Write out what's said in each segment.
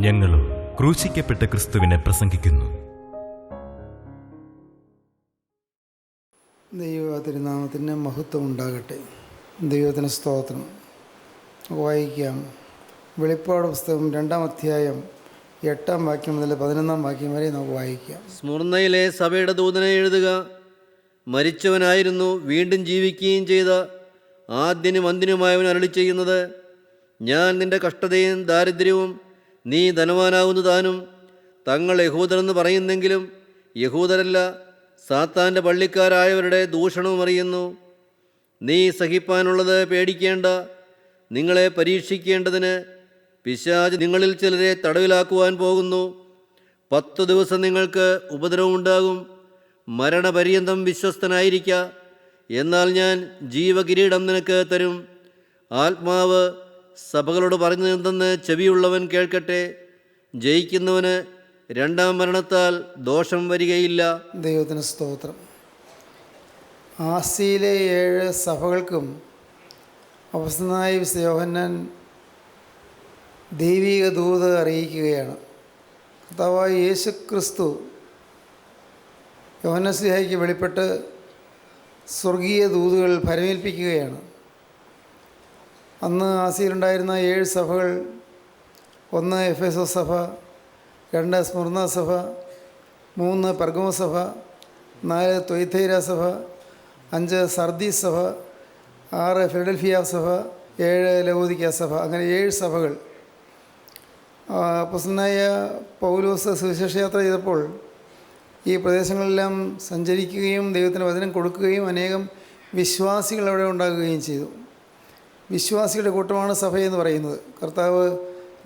ഞങ്ങളും ക്രൂശിക്കപ്പെട്ട ക്രിസ്തുവിനെ പ്രസംഗിക്കുന്നു. ദൈവ തിരുനാമത്തിന് മഹത്വം ഉണ്ടാകട്ടെ. ദൈവത്തിന് സ്തോത്രം. വായിക്കാം. വെളിപ്പാട് പുസ്തകം 2-ാം അധ്യായം 8-ാം വാക്യം മുതൽ 11-ാം വാക്യം വരെ നമുക്ക് വായിക്കാം. സ്മുർന്നയിലെ സഭയുടെ ദൂതനെ എഴുതുക. മരിച്ചവനായിരുന്നു, വീണ്ടും ജീവിക്കുകയും ചെയ്ത ആദ്യനും അന്ത്യനുമായവൻ അരുളി ചെയ്യുന്നത്: ഞാൻ നിന്റെ കഷ്ടതയും ദാരിദ്ര്യവും നീ ധനവാനാകുന്നു താനും തങ്ങൾ യഹൂദരെന്ന് പറയുന്നെങ്കിലും യഹൂദരല്ല, സാത്താൻ്റെ പള്ളിക്കാരായവരുടെ ദൂഷണവും അറിയുന്നു. നീ സഹിപ്പാനുള്ളത് പേടിക്കേണ്ട. നിങ്ങളെ പരീക്ഷിക്കേണ്ടതിന് പിശാച് നിങ്ങളിൽ ചിലരെ തടവിലാക്കുവാൻ പോകുന്നു. 10 ദിവസം നിങ്ങൾക്ക് ഉപദ്രവമുണ്ടാകും. മരണപര്യന്തം വിശ്വസ്തനായിരിക്ക. എന്നാൽ ഞാൻ ജീവകിരീടം നിനക്ക് തരും. ആത്മാവ് സഭകളോട് പറഞ്ഞതെന്തെന്ന് ചെവിയുള്ളവൻ കേൾക്കട്ടെ. ജയിക്കുന്നവന് 2-ാം മരണത്താൽ ദോഷം വരികയില്ല. ദൈവത്തിന് സ്തോത്രം. ആസിയിലെ 7 സഭകൾക്കും അപ്പോസ്തലനായ വിശുദ്ധ യോഹന്നാൻ ദൈവിക ദൂത് അറിയിക്കുകയാണ്. കർത്താവായ യേശു ക്രിസ്തു യോഹന്നാൻ ശ്ലീഹായ്ക്ക് വെളിപ്പെട്ട് സ്വർഗീയ ദൂതുകൾ ഫലമേൽപ്പിക്കുകയാണ്. അന്ന് ആസിയിലുണ്ടായിരുന്ന 7 സഭകൾ: 1 എഫേസോസ് സഭ, 2 സ്മുർന്ന സഭ, 3 പെർഗമോസ് സഭ, 4 തുയഥൈര സഭ, 5 സർദീസ് സഭ, 6 ഫിലഡൽഫിയ സഭ, 7 ലവോദിക്ക സഭ. അങ്ങനെ 7 സഭകൾ. അപ്പോസ്തലനായ പൗലോസ് സുവിശേഷയാത്ര ചെയ്തപ്പോൾ ഈ പ്രദേശങ്ങളെല്ലാം സഞ്ചരിക്കുകയും ദൈവത്തിന് വചനം കൊടുക്കുകയും അനേകം വിശ്വാസികൾ അവിടെ ഉണ്ടാകുകയും ചെയ്തു. വിശ്വാസികളുടെ കൂട്ടമാണ് സഭയെന്ന് പറയുന്നത്. കർത്താവ്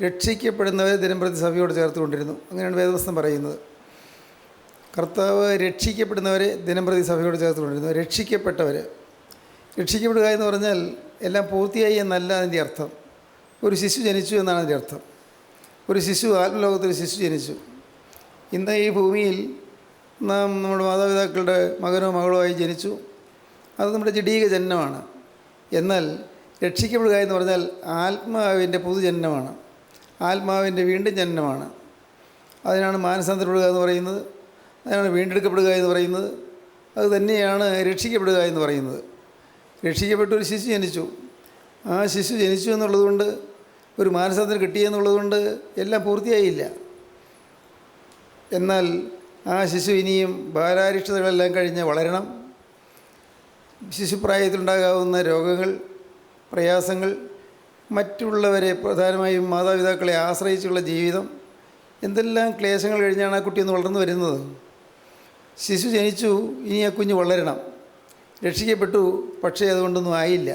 രക്ഷിക്കപ്പെടുന്നവരെ ദിനംപ്രതി സഭയോട് ചേർത്തുകൊണ്ടിരുന്നു. അങ്ങനെയാണ് വേദപുസ്തകം പറയുന്നത്. കർത്താവ് രക്ഷിക്കപ്പെടുന്നവരെ ദിനംപ്രതി സഭയോട് ചേർത്തുകൊണ്ടിരുന്നു. രക്ഷിക്കപ്പെടുക എന്ന് പറഞ്ഞാൽ എല്ലാം പൂർത്തിയായി എന്നല്ല അതിൻ്റെ അർത്ഥം. ഒരു ശിശു ജനിച്ചു എന്നാണ് അതിൻ്റെ അർത്ഥം. ഒരു ശിശു, ആത്മലോകത്തിൽ ശിശു ജനിച്ചു. ഇന്ന് ഈ ഭൂമിയിൽ നാം നമ്മുടെ മാതാപിതാക്കളുടെ മകനോ മകളോ ആയി ജനിച്ചു. അത് നമ്മുടെ ജഡീക ജനനമാണ്. എന്നാൽ രക്ഷിക്കപ്പെടുക എന്ന് പറഞ്ഞാൽ ആത്മാവിൻ്റെ പുതുജനനമാണ്, ആത്മാവിൻ്റെ വീണ്ടും ജനനമാണ്. അതിനാണ് മാനസാന്തരപ്പെടുക എന്ന് പറയുന്നത്, അതിനാണ് വീണ്ടെടുക്കപ്പെടുക എന്ന് പറയുന്നത്. അത് തന്നെയാണ് രക്ഷിക്കപ്പെടുക എന്ന് പറയുന്നത്. രക്ഷിക്കപ്പെട്ട ഒരു ശിശു ജനിച്ചു. ആ ശിശു ജനിച്ചു എന്നുള്ളതുകൊണ്ട്, ഒരു മാനസാന്തരം കിട്ടിയെന്നുള്ളതുകൊണ്ട് എല്ലാം പൂർത്തിയായില്ല. എന്നാൽ ആ ശിശു ഇനിയും ബാലാരിഷ്ടതകളെല്ലാം കഴിഞ്ഞ് വളരണം. ശിശുപ്രായത്തിലുണ്ടാകാവുന്ന രോഗങ്ങൾ, പ്രയാസങ്ങൾ, മറ്റുള്ളവരെ, പ്രധാനമായും മാതാപിതാക്കളെ ആശ്രയിച്ചുള്ള ജീവിതം, എന്തെല്ലാം ക്ലേശങ്ങൾ കഴിഞ്ഞാണ് ആ കുട്ടിയൊന്ന് വളർന്നു വരുന്നത്. ശിശു ജനിച്ചു, ഇനി ആ കുഞ്ഞ് വളരണം. രക്ഷിക്കപ്പെട്ടു, പക്ഷേ അതുകൊണ്ടൊന്നും ആയില്ല.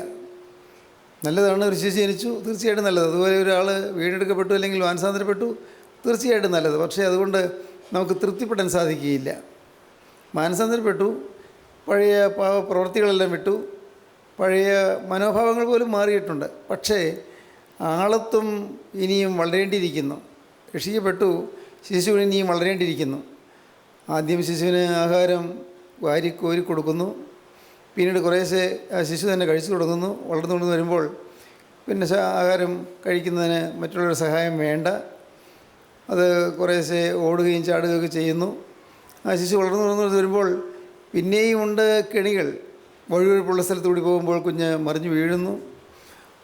നല്ലതാണ് ഒരു ശിശു ജനിച്ചു, തീർച്ചയായിട്ടും നല്ലത്. അതുപോലെ ഒരാൾ വീണ്ടെടുക്കപ്പെട്ടു അല്ലെങ്കിൽ മാനസാന്തരപ്പെട്ടു, തീർച്ചയായിട്ടും നല്ലത്. പക്ഷേ അതുകൊണ്ട് നമുക്ക് തൃപ്തിപ്പെടാൻ സാധിക്കുകയില്ല. മാനസാന്തരപ്പെട്ടു, പഴയ പ്രവൃത്തികളെല്ലാം വിട്ടു, പഴയ മനോഭാവങ്ങൾ പോലും മാറിയിട്ടുണ്ട്. പക്ഷേ ആളത്വം ഇനിയും വളരേണ്ടിയിരിക്കുന്നു. രക്ഷിക്കപ്പെട്ടു, ശിശു ഇനിയും വളരേണ്ടിയിരിക്കുന്നു. ആദ്യം ശിശുവിന് ആഹാരം കോരി കൊടുക്കുന്നു. പിന്നീട് കുറേശ്ശെ ആ ശിശു തന്നെ കഴിച്ചു തുടങ്ങുന്നു. വളർന്നുകൊണ്ട് വരുമ്പോൾ പിന്നെ ആഹാരം കഴിക്കുന്നതിന് മറ്റുള്ളവരുടെ സഹായം വേണ്ട. അത് കുറേശ്ശെ ഓടുകയും ചാടുകയൊക്കെ ചെയ്യുന്നു. ആ ശിശു വളർന്നു വരുമ്പോൾ പിന്നെയും ഉണ്ട് കെണികൾ. വഴുവഴുപ്പുള്ള സ്ഥലത്തുകൂടി പോകുമ്പോൾ കുഞ്ഞ് മറിഞ്ഞു വീഴുന്നു.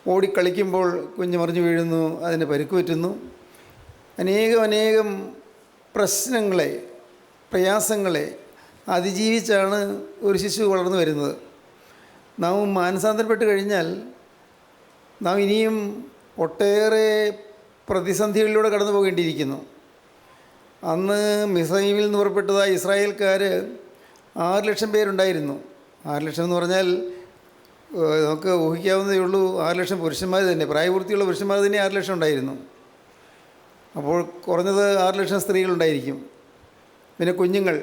ഓടിക്കളിക്കുമ്പോൾ കുഞ്ഞ് മറിഞ്ഞു വീഴുന്നു, അതിന് പരിക്ക് പറ്റുന്നു. അനേകം പ്രശ്നങ്ങളെ, പ്രയാസങ്ങളെ അതിജീവിച്ചാണ് ഒരു ശിശു വളർന്നു വരുന്നത്. നാം മാനസാന്തരപ്പെട്ട് കഴിഞ്ഞാൽ നാം ഇനിയും ഒട്ടേറെ പ്രതിസന്ധികളിലൂടെ കടന്നു പോകേണ്ടിയിരിക്കുന്നു. അന്ന് മിസ്രയീമിൽ നിന്ന് പുറപ്പെട്ടതായ ഇസ്രായേൽക്കാർ 6 ലക്ഷം പേരുണ്ടായിരുന്നു. 6 ലക്ഷം എന്ന് പറഞ്ഞാൽ നമുക്ക് ഊഹിക്കാവുന്നതേ ഉള്ളൂ. 6 ലക്ഷം പുരുഷന്മാർ തന്നെ, പ്രായപൂർത്തിയുള്ള പുരുഷന്മാർ തന്നെ 6 ലക്ഷം ഉണ്ടായിരുന്നു. അപ്പോൾ കുറഞ്ഞത് 6 ലക്ഷം സ്ത്രീകളുണ്ടായിരിക്കും. പിന്നെ കുഞ്ഞുങ്ങൾ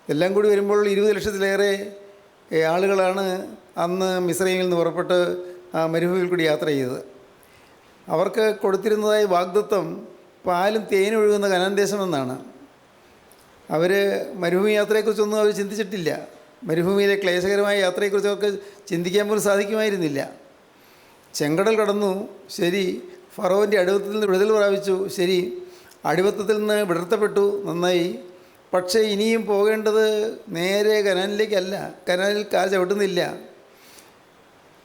എല്ലാം കൂടി വരുമ്പോൾ 20 ലക്ഷത്തിലേറെ ആളുകളാണ് അന്ന് മിസ്രയീമിൽ നിന്ന് പുറപ്പെട്ട് ആ മരുഭൂമിയിൽ കൂടി യാത്ര ചെയ്തത്. അവർക്ക് കൊടുത്തിരുന്നതായ വാഗ്ദത്തം പാലും തേനും ഒഴുകുന്ന കനാൻ ദേശമെന്നാണ്. അവർ മരുഭൂമി യാത്രയെക്കുറിച്ചൊന്നും അവർ ചിന്തിച്ചിട്ടില്ല. മരുഭൂമിയിലെ ക്ലേശകരമായ യാത്രയെക്കുറിച്ച് അവർക്ക് ചിന്തിക്കാൻ പോലും സാധിക്കുമായിരുന്നില്ല. ചെങ്കടൽ കടന്നു, ശരി. ഫറോൻ്റെ അടുത്തിൽ നിന്ന് വിടുതൽ പ്രാപിച്ചു, ശരി. അടിമത്തത്തിൽ നിന്ന് വിടർത്തപ്പെട്ടു, നന്നായി. പക്ഷേ ഇനിയും പോകേണ്ടത് നേരെ കനാനിലേക്കല്ല. കനാനിൽ കാൽ ചവിട്ടുന്നില്ല.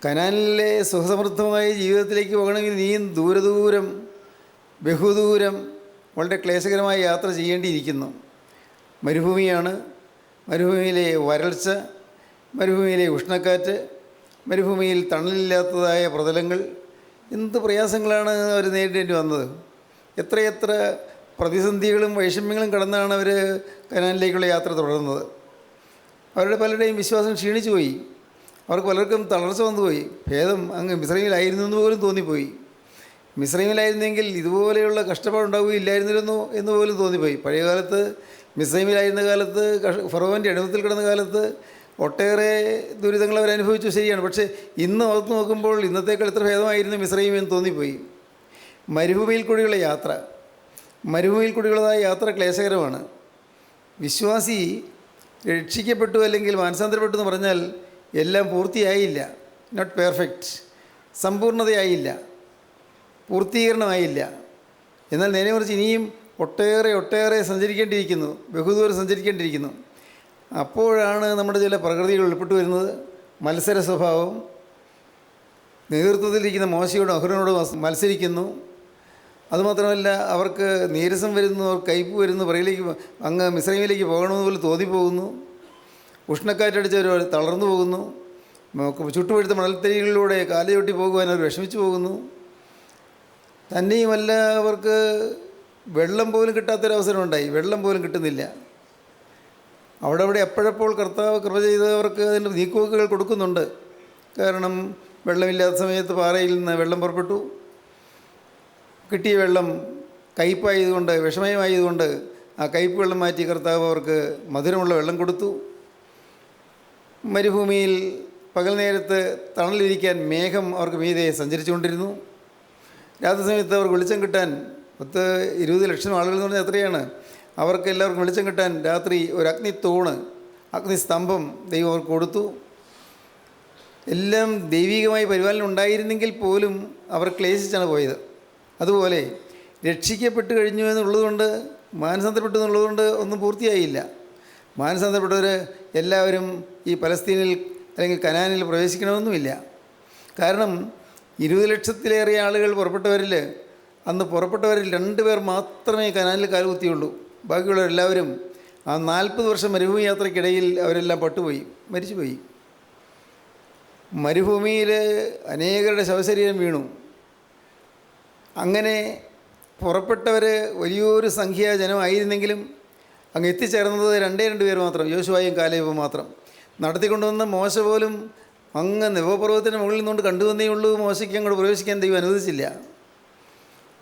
കനാനിലെ സുഖസമൃദ്ധമായ ജീവിതത്തിലേക്ക് പോകണമെങ്കിൽ ഇനിയും ദൂരം ബഹുദൂരം വളരെ ക്ലേശകരമായ യാത്ര ചെയ്യേണ്ടിയിരിക്കുന്നു. മരുഭൂമിയാണ്, മരുഭൂമിയിലെ വരൾച്ച, മരുഭൂമിയിലെ ഉഷ്ണക്കാറ്റ്, മരുഭൂമിയിൽ തണലില്ലാത്തതായ പ്രതലങ്ങൾ, എന്ത് പ്രയാസങ്ങളാണ് അവർ നേരിടേണ്ടി വന്നത്. എത്രയെത്ര പ്രതിസന്ധികളും വൈഷമ്യങ്ങളും കടന്നാണ് അവർ കനാനിലേക്കുള്ള യാത്ര തുടർന്നത്. അവരുടെ പലരുടെയും വിശ്വാസം ക്ഷീണിച്ചു പോയി. അവർക്ക് പലർക്കും തളർച്ച വന്നുപോയി. ഭേദം അങ്ങ് മിസ്രൈമിലായിരുന്നു എന്ന് പോലും തോന്നിപ്പോയി. മിസ്രൈമിലായിരുന്നെങ്കിൽ ഇതുപോലെയുള്ള കഷ്ടപ്പാടുണ്ടാവുകയില്ലായിരുന്നിരുന്നു എന്ന് പോലും തോന്നിപ്പോയി. പഴയകാലത്ത് മിസ്രൈമിലായിരുന്ന കാലത്ത്, ഫറവോൻ്റെ അടിമത്തിൽ കിടന്ന കാലത്ത് ഒട്ടേറെ ദുരിതങ്ങൾ അവരനുഭവിച്ചു, ശരിയാണ്. പക്ഷേ ഇന്ന് ഓർത്ത് നോക്കുമ്പോൾ ഇന്നത്തേക്കാൾ എത്ര ഭേദമായിരുന്നു മിസ്രൈം എന്ന് തോന്നിപ്പോയി. മരുഭൂമിയിൽ കൂടിയുള്ള യാത്ര, മരുഭൂമിയിൽ കൂടിയുള്ളതായ യാത്ര ക്ലേശകരമാണ്. വിശ്വാസി രക്ഷിക്കപ്പെട്ടു അല്ലെങ്കിൽ മാനസാന്തരപ്പെട്ടു എന്ന് പറഞ്ഞാൽ എല്ലാം പൂർത്തിയായില്ല, നോട്ട് പെർഫെക്റ്റ്, സമ്പൂർണ്ണതയായില്ല, പൂർത്തീകരണമായില്ല. എന്നാൽ നേരെ മറിച്ച് ഇനിയും ഒട്ടേറെ സഞ്ചരിക്കേണ്ടിയിരിക്കുന്നു, ബഹുദൂരം സഞ്ചരിക്കേണ്ടിയിരിക്കുന്നു. അപ്പോഴാണ് നമ്മുടെ ചില പ്രകൃതികൾ ഉൾപ്പെട്ടു വരുന്നത്. മത്സര സ്വഭാവം, നേതൃത്വത്തിലിരിക്കുന്ന മോശയോടും അഹ്റോനോടും മത്സരിക്കുന്നു. അതുമാത്രമല്ല, അവർക്ക് നീരസം വരുന്നു, അവർ കയ്പ് വരുന്നു, പുറകിലേക്ക് അങ്ങ് മിസ്രൈമിലേക്ക് പോകണമെന്ന് പോലും തോന്നിപ്പോകുന്നു. ഉഷ്ണക്കാറ്റടിച്ചവർ തളർന്നു പോകുന്നു. ചുട്ടുപഴുത്ത മണൽത്തരികളിലൂടെ കാല് ചവിട്ടി പോകുവാൻ അവർ വിഷമിച്ചു പോകുന്നു. തന്നെയുമല്ല, അവർക്ക് വെള്ളം പോലും കിട്ടാത്തൊരവസരമുണ്ടായി. വെള്ളം പോലും കിട്ടുന്നില്ല. അവിടെ എപ്പോഴപ്പോൾ കർത്താവ് കൃപ ചെയ്തവർക്ക് അതിൻ്റെ നീക്കുപോക്കുകൾ കൊടുക്കുന്നുണ്ട്. കാരണം വെള്ളമില്ലാത്ത സമയത്ത് പാറയിൽ നിന്ന് വെള്ളം പുറപ്പെട്ടു. കിട്ടിയ വെള്ളം കയ്പായതുകൊണ്ട്, വിഷമയമായതുകൊണ്ട് ആ കയ്പ് വെള്ളം മാറ്റി കർത്താവ് അവർക്ക് മധുരമുള്ള വെള്ളം കൊടുത്തു. മരുഭൂമിയിൽ പകൽ നേരത്ത് തണലിരിക്കാൻ മേഘം അവർക്ക് മീതെ സഞ്ചരിച്ചുകൊണ്ടിരുന്നു. രാത്രി സമയത്ത് അവർക്ക് വെളിച്ചം കിട്ടാൻ 20 ലക്ഷം ആളുകൾ എന്ന് പറഞ്ഞാൽ എത്രയാണ്? അവർക്ക് എല്ലാവർക്കും വെളിച്ചം കിട്ടാൻ രാത്രി ഒരു അഗ്നിത്തൂണ്, അഗ്നിസ്തംഭം ദൈവം അവർക്ക് കൊടുത്തു. എല്ലാം ദൈവികമായ പരിപാലനം ഉണ്ടായിരുന്നെങ്കിൽ പോലും അവർ ക്ലേശിച്ചാണ് പോയത്. അതുപോലെ രക്ഷിക്കപ്പെട്ട് കഴിഞ്ഞു എന്നുള്ളതുകൊണ്ട്, മാനസാന്തരപ്പെട്ടു എന്നുള്ളതുകൊണ്ട് ഒന്നും പൂർത്തിയായില്ല. മാനസാന്തരപ്പെട്ടവർ എല്ലാവരും ഈ പലസ്തീനിൽ അല്ലെങ്കിൽ കനാനിൽ പ്രവേശിക്കണമെന്നുമില്ല. കാരണം 20 ലക്ഷത്തിലേറെ ആളുകൾ പുറപ്പെട്ടവരിൽ, അന്ന് പുറപ്പെട്ടവരിൽ 2 പേർ മാത്രമേ കനാനിൽ കാലുകുത്തിയുള്ളൂ. ബാക്കിയുള്ളവരെല്ലാവരും ആ 40 വർഷം മരുഭൂമി യാത്രയ്ക്കിടയിൽ അവരെല്ലാം പട്ടുപോയി, മരിച്ചുപോയി. മരുഭൂമിയിൽ അനേകരുടെ ശവശരീരം വീണു. അങ്ങനെ പുറപ്പെട്ടവർ വലിയൊരു സംഖ്യ ജനമായിരുന്നെങ്കിലും അങ്ങ് എത്തിച്ചേർന്നത് 2 പേർ മാത്രം, യോശുവയും കാലേബും മാത്രം. നടത്തിക്കൊണ്ടുവന്ന മോശ പോലും അങ്ങ് നെബോപർവ്വതത്തിൻ്റെ മുകളിൽ നിന്നുകൊണ്ട് കണ്ടുവന്നേ ഉള്ളൂ. മോശയ്ക്ക് അങ്ങോട്ട് പ്രവേശിക്കാൻ ദൈവം അനുവദിച്ചില്ല.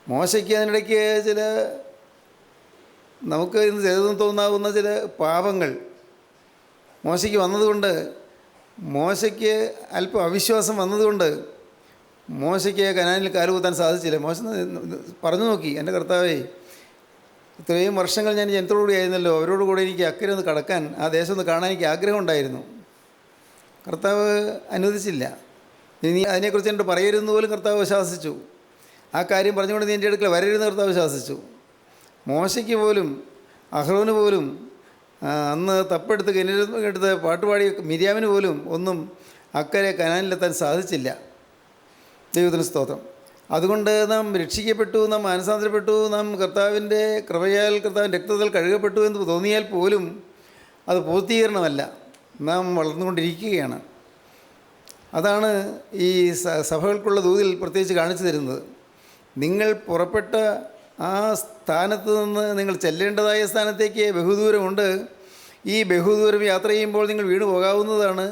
മോശയ്ക്ക് അതിനിടയ്ക്ക് ചില നമുക്ക് ഇന്ന് ചെയ്തെന്ന് തോന്നാവുന്ന ചില പാപങ്ങൾ മോശയ്ക്ക് വന്നതുകൊണ്ട്, മോശയ്ക്ക് അല്പം അവിശ്വാസം വന്നതുകൊണ്ട് മോശയ്ക്ക് കനാനിൽ കാലുകുത്താൻ സാധിച്ചില്ല. മോശ പറഞ്ഞു നോക്കി, എൻ്റെ കർത്താവേ, ഇത്രയും വർഷങ്ങൾ ഞാൻ ജനത്തോടുകൂടി ആയിരുന്നല്ലോ, അവരോട് കൂടെ എനിക്ക് അക്കരെ ഒന്ന് കടക്കാൻ, ആ ദേശം ഒന്ന് കാണാൻ എനിക്ക് ആഗ്രഹം ഉണ്ടായിരുന്നു. കർത്താവ് അനുവദിച്ചില്ല. ഇനി അതിനെക്കുറിച്ച് എന്നോട് പറയരുതെന്ന് പോലും കർത്താവ് ശാസിച്ചു. ആ കാര്യം പറഞ്ഞുകൊണ്ട് നീ എൻ്റെ അടുക്കൽ വരരുതെന്ന് കർത്താവ് ശാസിച്ചു. മോശയ്ക്ക് പോലും അഹ്റോന് പോലും അന്ന് തപ്പെടുത്ത് കിണറ്റെടുത്ത് പാട്ടുപാടി മിര്യാമിന് പോലും ഒന്നും അക്കരെ കനാനിലെത്താൻ സാധിച്ചില്ല. ദൈവത്തിന് സ്തോത്രം. അതുകൊണ്ട് നാം രക്ഷിക്കപ്പെട്ടു, നാം മാനസാന്തരപ്പെട്ടു, നാം കർത്താവിൻ്റെ കൃപയാൽ, കർത്താവിൻ്റെ രക്തത്തിൽ കഴുകപ്പെട്ടു എന്ന് തോന്നിയാൽ പോലും അത് പൂർത്തീകരണമല്ല. നാം വളർന്നുകൊണ്ടിരിക്കുകയാണ്. അതാണ് ഈ സഭകൾക്കുള്ള ദൂതിൽ പ്രത്യേകിച്ച് കാണിച്ചു തരുന്നത്. നിങ്ങൾ പുറപ്പെട്ട ആ സ്ഥാനത്ത് നിന്ന് നിങ്ങൾ ചെല്ലേണ്ടതായ സ്ഥാനത്തേക്ക് ബഹുദൂരമുണ്ട്. ഈ ബഹുദൂരം യാത്ര ചെയ്യുമ്പോൾ നിങ്ങൾ വീണു പോകാവുന്നതാണ്.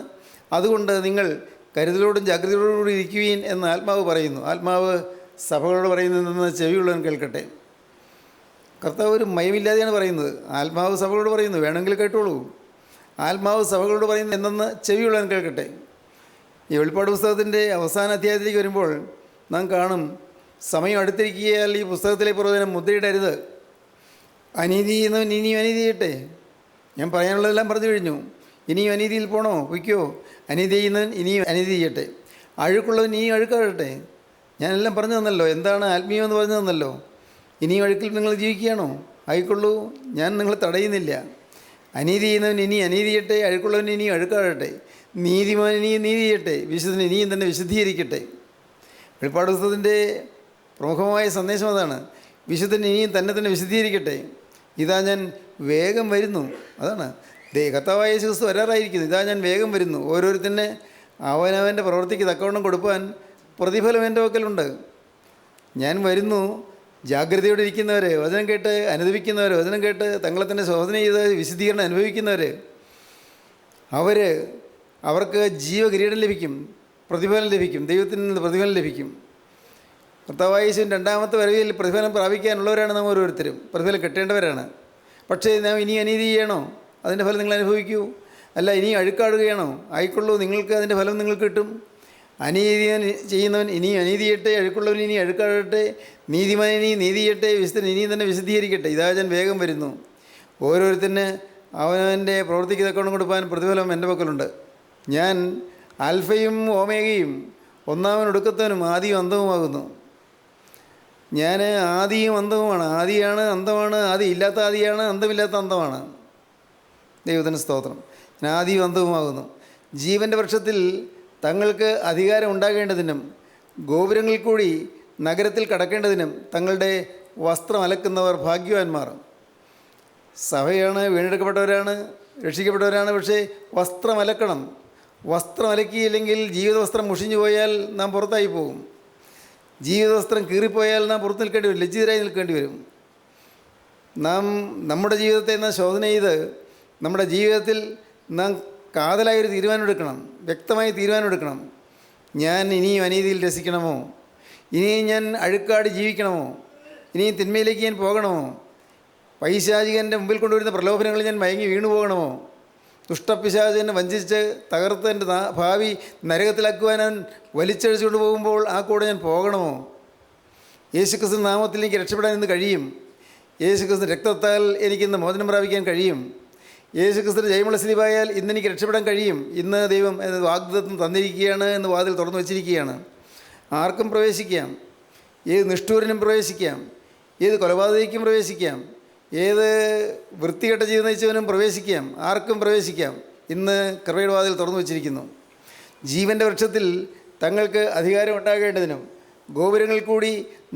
അതുകൊണ്ട് നിങ്ങൾ കരുതലോടും ജാഗ്രതയോടും കൂടി ഇരിക്കുവീൻ എന്ന് ആത്മാവ് പറയുന്നു. ആത്മാവ് സഭകളോട് പറയുന്നതെന്ന് ചെവിയുള്ളവൻ കേൾക്കട്ടെ. കർത്താവ് ഒരു മയമില്ലാതെയാണ് പറയുന്നത്. ആത്മാവ് സഭകളോട് പറയുന്നു, വേണമെങ്കിൽ കേട്ടോളൂ. ആത്മാവ് സഭകളോട് പറയുന്നത് എന്തെന്ന് ചെവിയുള്ളവൻ കേൾക്കട്ടെ. ഈ വെളിപ്പാട് പുസ്തകത്തിൻ്റെ അവസാന അധ്യായത്തിലേക്ക് വരുമ്പോൾ നാം കാണും, സമയം അടുത്തിരിക്കുകയാൽ ഈ പുസ്തകത്തിലെ പ്രവചനം മുദ്രയിടരുത്. അനീതി എന്നവൻ ഇനിയും അനീതി ചെയ്യട്ടെ. ഞാൻ പറയാനുള്ളതെല്ലാം പറഞ്ഞു കഴിഞ്ഞു. ഇനിയും അനീതിയിൽ പോകണോ? വയ്ക്കോ. അനീതി ചെയ്യുന്നവൻ ഇനിയും അനീതി ചെയ്യട്ടെ. അഴുക്കുള്ളവൻ ഇനിയും അഴുക്കാകട്ടെ. ഞാനെല്ലാം പറഞ്ഞു തന്നല്ലോ. എന്താണ് ആത്മീയമെന്ന് പറഞ്ഞു തന്നല്ലോ. ഇനിയും അഴുക്കിൽ നിങ്ങൾ ജീവിക്കുകയാണോ? ആയിക്കൊള്ളൂ, ഞാൻ നിങ്ങളെ തടയുന്നില്ല. അനീതി ചെയ്യുന്നവൻ ഇനി അനീതി ചെയ്യട്ടെ, അഴുക്കുള്ളവൻ ഇനിയും അഴുക്കാകട്ടെ, നീതിമാൻ ഇനിയും നീതി ചെയ്യട്ടെ, വിശുദ്ധൻ ഇനിയും തന്നെ വിശുദ്ധീകരിക്കട്ടെ. വെളിപ്പാട് പുസ്തകത്തിൻ്റെ പ്രമുഖമായ സന്ദേശം അതാണ്. വിശുദ്ധൻ ഇനിയും തന്നെ വിശുദ്ധീകരിക്കട്ടെ. ഇതാ ഞാൻ വേഗം വരുന്നു. അതാണ് കർത്താവായ യേശു ക്രിസ്തു വരാറായിരിക്കുന്നു. ഇതാ ഞാൻ വേഗം വരുന്നു. ഓരോരുത്തന്നെ അവനവൻ്റെ പ്രവൃത്തിക്ക് തക്കവണ്ണം കൊടുപ്പാൻ പ്രതിഫലം എൻ്റെ പക്കലുണ്ട്. ഞാൻ വരുന്നു. ജാഗ്രതയോടെ ഇരിക്കുന്നവർ, വചനം കേട്ട് അനുദപിക്കുന്നവർ, വചനം കേട്ട് തങ്ങളെ തന്നെ ശോധന ചെയ്ത് വിശുദ്ധീകരണം അനുഭവിക്കുന്നവർ, അവർക്ക് ജീവകിരീടം ലഭിക്കും, പ്രതിഫലം ലഭിക്കും, ദൈവത്തിൽ നിന്ന് പ്രതിഫലം ലഭിക്കും. കർത്താവായ യേശുവിൻ്റെ രണ്ടാമത്തെ വരവിൽ പ്രതിഫലം പ്രാപിക്കാനുള്ളവരാണ് നാം ഓരോരുത്തരും. പ്രതിഫലം കിട്ടേണ്ടവരാണ്. പക്ഷേ നാം ഇനി അനീതി ചെയ്യണോ? അതിൻ്റെ ഫലം നിങ്ങൾ അനുഭവിക്കൂ. അല്ല, ഇനി അഴുക്കാടുകയാണോ? ആയിക്കൊള്ളൂ, നിങ്ങൾക്ക് അതിൻ്റെ ഫലം നിങ്ങൾക്ക് കിട്ടും. അനീതി ചെയ്യുന്നവൻ ഇനിയും അനീതി ചെയ്യട്ടെ, അഴുക്കുള്ളവൻ ഇനി അഴുക്കാടട്ടെ, നീതിമാൻ ഇനിയും നീതി ചെയ്യട്ടെ, വിശുദ്ധൻ ഇനിയും തന്നെ വിശുദ്ധീകരിക്കട്ടെ. ഇതാ ഞാൻ വേഗം വരുന്നു. ഓരോരുത്തന് അവനവൻ്റെ പ്രവൃത്തിക്ക് തക്കവണ്ണം കൊടുപ്പാൻ പ്രതിഫലം എൻ്റെ പക്കലുണ്ട്. ഞാൻ ആൽഫയും ഓമേഗയും, ഒന്നാമൻ ഒടുക്കത്തവനും ആദിയും അന്തവുമാകുന്നു. ഞാൻ ആദിയും അന്തവുമാണ്. ആദിയാണ്, അന്തമാണ്. ആദി ഇല്ലാത്ത ആദിയാണ്, അന്തമില്ലാത്ത അന്തമാണ്. ദൈവത്തിന് സ്തോത്രം. ഞാൻ ആദിയും അന്തവുമാകുന്നു. ജീവൻ്റെ വൃക്ഷത്തിൽ തങ്ങൾക്ക് അധികാരം ഉണ്ടാകേണ്ടതിനും ഗോപുരങ്ങളിൽ കൂടി നഗരത്തിൽ കടക്കേണ്ടതിനും തങ്ങളുടെ വസ്ത്രം അലക്കുന്നവർ ഭാഗ്യവാന്മാർ. സഭയാണ്, വീണ്ടെടുക്കപ്പെട്ടവരാണ്, രക്ഷിക്കപ്പെട്ടവരാണ്. പക്ഷേ വസ്ത്രം അലക്കണം. വസ്ത്രം അലക്കിയില്ലെങ്കിൽ ജീവിതവസ്ത്രം മുഷിഞ്ഞു പോയാൽ നാം പുറത്തായി പോകും. ജീവിതവസ്ത്രം കീറിപ്പോയാൽ നാം പുറത്ത് നിൽക്കേണ്ടി വരും, ലജ്ജിതരായി നിൽക്കേണ്ടി വരും. നാം നമ്മുടെ ജീവിതത്തെ നാം ശോധന ചെയ്ത് നമ്മുടെ ജീവിതത്തിൽ നാം കാതലായൊരു തീരുമാനമെടുക്കണം, വ്യക്തമായി തീരുമാനമെടുക്കണം. ഞാൻ ഇനിയും അനീതിയിൽ രസിക്കണമോ? ഇനിയും ഞാൻ അഴുക്കാടി ജീവിക്കണമോ? ഇനിയും തിന്മയിലേക്ക് ഞാൻ പോകണമോ? പൈശാചികൻ്റെ മുമ്പിൽ കൊണ്ടുവരുന്ന പ്രലോഭനങ്ങളിൽ ഞാൻ മയങ്ങി വീണു പോകണമോ? ദുഷ്ടപിശാചിനെ വഞ്ചിച്ച് തകർത്ത് എൻ്റെ ഭാവി നരകത്തിലാക്കുവാൻ അവൻ വലിച്ചഴിച്ചുകൊണ്ട് പോകുമ്പോൾ ആ കൂടെ ഞാൻ പോകണമോ? യേശുക്രിസ്തു നാമത്തിൽ എനിക്ക് രക്ഷപ്പെടാൻ ഇന്ന് കഴിയും. യേശുക്രിസ്തു രക്തത്താൽ എനിക്കിന്ന് മോചനം പ്രാപിക്കാൻ കഴിയും. യേശുക്രിസ്തു ജയമുള്ള സ്ലീബായാൽ ഇന്ന് എനിക്ക് രക്ഷപ്പെടാൻ കഴിയും. ഇന്ന് ദൈവം വാഗ്ദത്തം തന്നിരിക്കുകയാണ് എന്ന് വാതിൽ തുറന്നു വച്ചിരിക്കുകയാണ്. ആർക്കും പ്രവേശിക്കാം. ഏത് നിഷ്ഠൂരനും പ്രവേശിക്കാം. ഏത് കൊലപാതകയ്ക്കും പ്രവേശിക്കാം. ഏത് വൃത്തികെട്ട ജീവിതം നയിച്ചവനും പ്രവേശിക്കാം. ആർക്കും പ്രവേശിക്കാം. ഇന്ന് കൃപയുടെ വാതിൽ തുറന്നു വച്ചിരിക്കുന്നു. ജീവൻ്റെ വൃക്ഷത്തിൽ തങ്ങൾക്ക് അധികാരം ഉണ്ടാകേണ്ടതിനും ഗോപുരങ്ങളിൽ കൂടി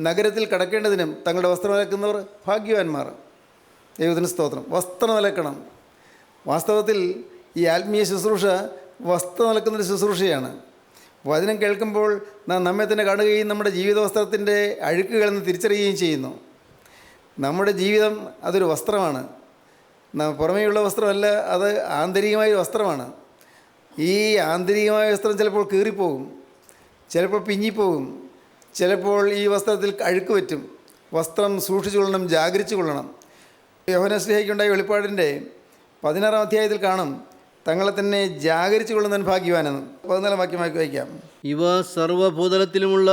നഗരത്തിൽ കടക്കേണ്ടതിനും തങ്ങളുടെ വസ്ത്രം അലക്കുന്നവർ ഭാഗ്യവാന്മാർ. ദൈവത്തിന് സ്തോത്രം. വസ്ത്രം അലക്കണം. വാസ്തവത്തിൽ ഈ ആത്മീയ ശുശ്രൂഷ വസ്ത്രം അലക്കുന്നൊരു ശുശ്രൂഷയാണ്. വചനം കേൾക്കുമ്പോൾ നാം നമ്മെ തന്നെ കാണുകയും നമ്മുടെ ജീവിത വസ്ത്രത്തിൻ്റെ അഴുക്കുകളെന്ന് തിരിച്ചറിയുകയും ചെയ്യുന്നു. നമ്മുടെ ജീവിതം അതൊരു വസ്ത്രമാണ്. പുറമേയുള്ള വസ്ത്രമല്ല, അത് ആന്തരികമായ വസ്ത്രമാണ്. ഈ ആന്തരികമായ വസ്ത്രം ചിലപ്പോൾ കീറിപ്പോകും, ചിലപ്പോൾ പിഞ്ഞിപ്പോകും, ചിലപ്പോൾ ഈ വസ്ത്രത്തിൽ അഴുക്ക് പറ്റും. വസ്ത്രം സൂക്ഷിച്ചു കൊള്ളണം, ജാഗരിച്ചു കൊള്ളണം. യോഹന്നാൻ ശ്ലീഹായ്ക്കുണ്ടായ വെളിപ്പാടിൻ്റെ 16-ാം അധ്യായത്തിൽ കാണും, തങ്ങളെ തന്നെ ജാഗരിച്ചു കൊള്ളുന്നവൻ ഭാഗ്യവാനെന്ന്. 14-ാം വാക്യമാക്കി വയ്ക്കാം. ഇവ സർവ്വഭൂതലത്തിലുമുള്ള